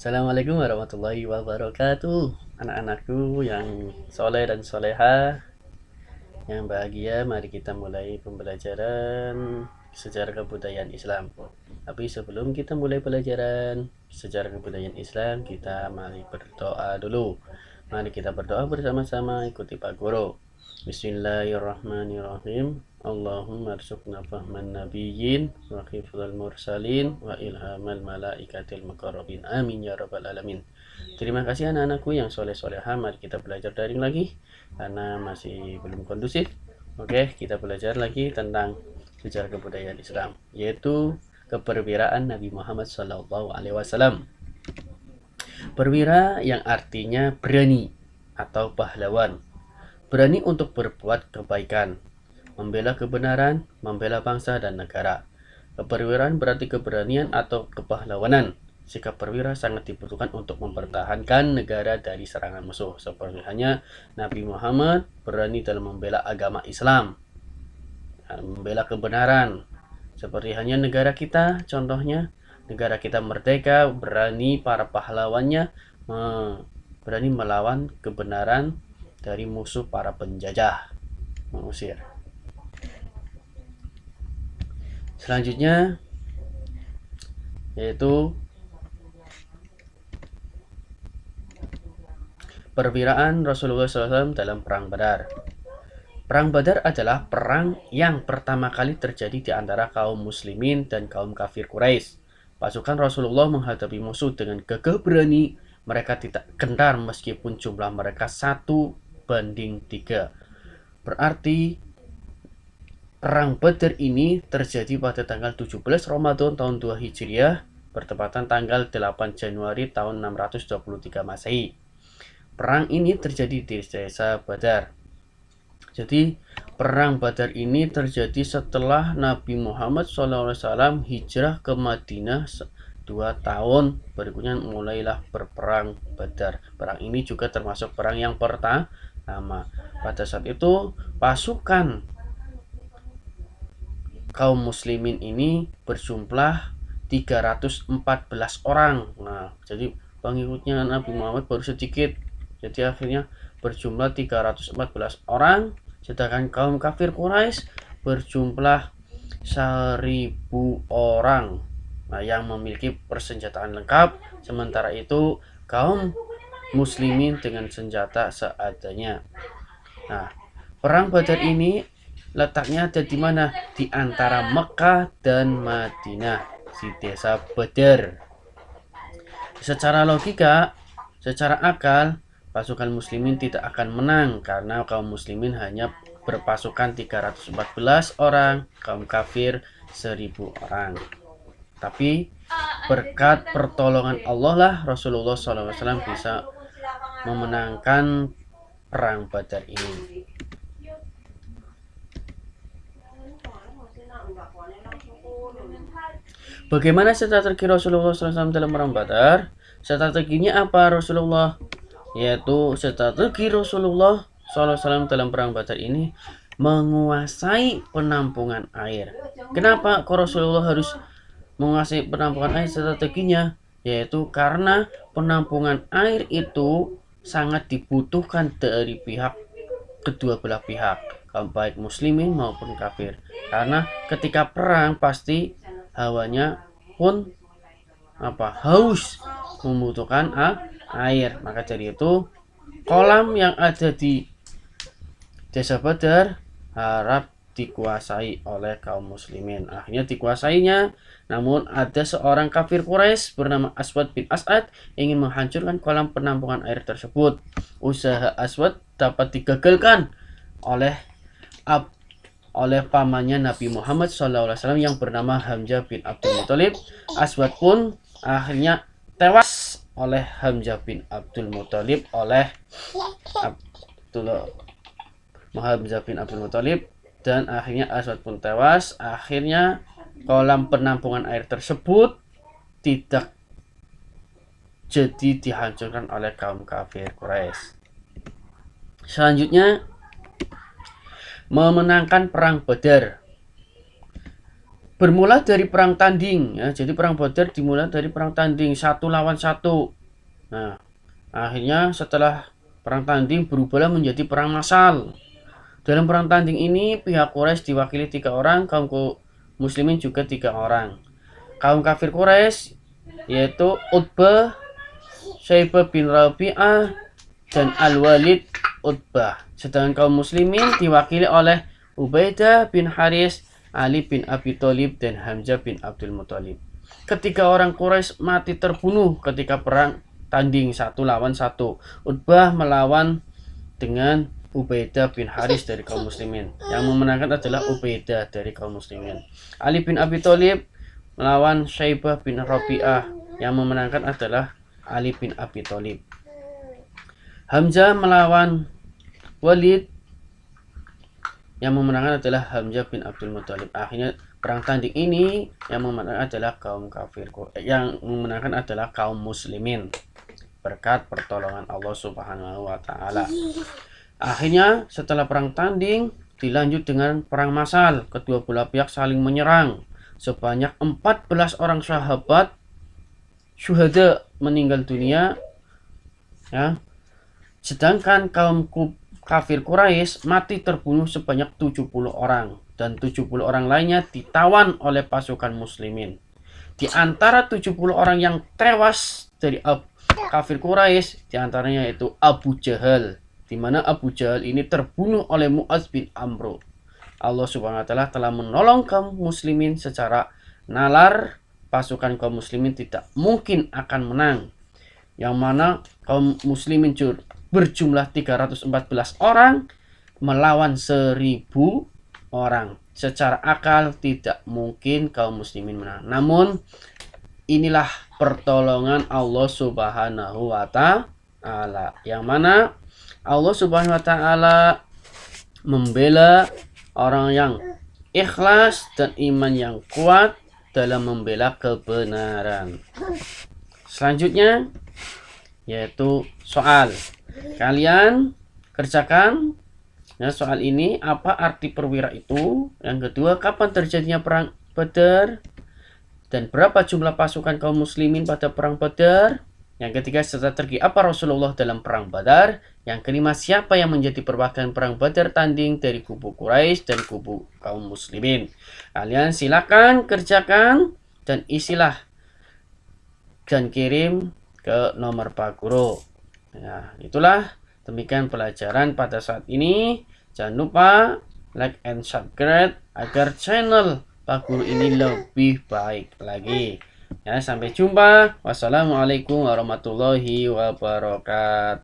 Assalamualaikum warahmatullahi wabarakatuh. Anak-anakku yang soleh dan soleha, yang bahagia, mari kita mulai pembelajaran sejarah kebudayaan Islam. Tapi sebelum kita mulai pelajaran sejarah kebudayaan Islam, kita mari berdoa dulu. Mari kita berdoa bersama-sama, ikuti Pak Guru. Bismillahirrahmanirrahim. Allahumma arzuqna fahman nabiyyin wa hifdzal mursalin wa ilhamal malaikatil muqarrabin. Amin ya rabbal alamin. Terima kasih anak-anakku yang soleh-soleha. Mari kita belajar daring lagi karena masih belum kondusif. Oke, kita belajar lagi tentang sejarah kebudayaan Islam, yaitu keperwiraan Nabi Muhammad SAW. Perwira yang artinya berani atau pahlawan, berani untuk berbuat kebaikan, membela kebenaran, membela bangsa dan negara. Keperwiraan berarti keberanian atau kepahlawanan. Sikap perwira sangat dibutuhkan untuk mempertahankan negara dari serangan musuh. Seperti hanya Nabi Muhammad berani dalam membela agama Islam, membela kebenaran. Seperti hanya negara kita, contohnya negara kita merdeka, berani para pahlawannya berani melawan kebenaran dari musuh para penjajah, mengusir. Selanjutnya yaitu perwiraan Rasulullah SAW dalam Perang Badar. Perang Badar adalah perang yang pertama kali terjadi di antara kaum muslimin dan kaum kafir Quraisy. Pasukan Rasulullah menghadapi musuh dengan gagah berani. Mereka tidak gentar meskipun jumlah mereka 1:3. Berarti Perang Badar ini terjadi pada tanggal 17 Ramadan tahun 2 Hijriah, bertepatan tanggal 8 Januari tahun 623 Masehi. Perang ini terjadi di desa Badar. Jadi Perang Badar ini terjadi setelah Nabi Muhammad SAW hijrah ke Madinah 2 tahun berikutnya mulailah berperang Badar. Perang ini juga termasuk perang yang pertama. Pada saat itu pasukan kaum muslimin ini berjumlah 314 orang. Nah, jadi pengikutnya Nabi Muhammad baru sedikit. Jadi akhirnya berjumlah 314 orang, sedangkan kaum kafir Quraisy berjumlah 1.000 orang. Nah, yang memiliki persenjataan lengkap. Sementara itu kaum muslimin dengan senjata seadanya. Nah, perang Badar ini letaknya ada di mana? Di antara Mekah dan Madinah, di desa Badar. Secara logika, secara akal, pasukan muslimin tidak akan menang karena kaum muslimin hanya berpasukan 314 orang, kaum kafir 1.000 orang. Tapi berkat pertolongan Allah lah Rasulullah SAW bisa memenangkan perang Badar ini. Bagaimana strategi Rasulullah SAW dalam perang Badar? Strateginya apa Rasulullah? Yaitu strategi Rasulullah SAW dalam perang Badar ini menguasai penampungan air. Kenapa kok Rasulullah harus menguasai penampungan air? Strateginya yaitu karena penampungan air itu sangat dibutuhkan dari pihak kedua belah pihak, baik muslimin maupun kafir. Karena ketika perang pasti hawanya pun haus, membutuhkan air. Maka dari itu kolam yang ada di desa Badar harap dikuasai oleh kaum muslimin. Akhirnya dikuasainya, namun ada seorang kafir Quraisy bernama Aswad bin As'ad ingin menghancurkan kolam penampungan air tersebut. Usaha Aswad dapat digagalkan oleh pamannya Nabi Muhammad SAW yang bernama Hamzah bin Abdul Muthalib. Aswad pun akhirnya tewas oleh Hamzah bin Abdul Muthalib dan akhirnya Aswad pun tewas. Akhirnya kolam penampungan air tersebut tidak jadi dihancurkan oleh kaum kafir Quraisy. Selanjutnya, memenangkan perang Badar. bermula dari perang tanding ya. Jadi perang Badar dimulai dari perang tanding 1 lawan 1. Nah, akhirnya setelah perang tanding berubahlah menjadi perang massal. Dalam perang tanding ini pihak Quraisy diwakili 3 orang, kaum muslimin juga 3 orang. Kaum kafir Quraisy yaitu Utbah, Syaibah bin Rabi'ah, dan Al-Walid Utbah. Sedangkan kaum muslimin diwakili oleh Ubaidah bin Haris, Ali bin Abi Thalib, dan Hamzah bin Abdul Muthalib. Ketiga orang Quraisy mati terbunuh ketika perang tanding 1 lawan 1. Utbah melawan dengan Ubaidah bin Haris dari kaum muslimin. Yang memenangkan adalah Ubaidah dari kaum muslimin. Ali bin Abi Thalib melawan Syaibah bin Rabi'ah. Yang memenangkan adalah Ali bin Abi Thalib. Hamzah melawan Walid. Yang memenangkan adalah Hamzah bin Abdul Muthalib. Akhirnya perang tanding ini yang memenangkan adalah kaum kafir, yang memenangkan adalah kaum muslimin berkat pertolongan Allah Subhanahu wa taala. Akhirnya setelah perang tanding dilanjut dengan perang massal. Kedua belah pihak saling menyerang. Sebanyak 14 orang sahabat syuhada meninggal dunia ya. Sedangkan kaum kafir Quraisy mati terbunuh sebanyak 70 orang dan 70 orang lainnya ditawan oleh pasukan muslimin. Di antara 70 orang yang tewas dari kafir Quraisy diantaranya yaitu Abu Jahal, di mana Abu Jahal ini terbunuh oleh Mu'adz bin Amr. Allah Subhanahu wa taala telah menolong kaum muslimin secara nalar. Pasukan kaum muslimin tidak mungkin akan menang. Yang mana kaum muslimin berjumlah 314 orang melawan 1000 orang. Secara akal tidak mungkin kaum muslimin menang. Namun inilah pertolongan Allah Subhanahu wa taala, yang mana Allah Subhanahu wa taala membela orang yang ikhlas dan iman yang kuat dalam membela kebenaran. Selanjutnya yaitu soal. Kalian kerjakan ya soal ini. Apa arti perwira itu? Yang kedua, kapan terjadinya perang Badar? Dan berapa jumlah pasukan kaum muslimin pada perang Badar? Yang ketiga, strategi apa Rasulullah dalam perang Badar? Yang kelima, siapa yang menjadi perwakilan perang Badar tanding dari kubu Quraisy dan kubu kaum muslimin? Kalian silakan kerjakan dan isilah dan kirim ke nomor Pak Guru. Nah, itulah demikian pelajaran pada saat ini. Jangan lupa like and subscribe agar channel Pak Guru ini lebih baik lagi. Ya, sampai jumpa. Wassalamualaikum warahmatullahi wabarakatuh.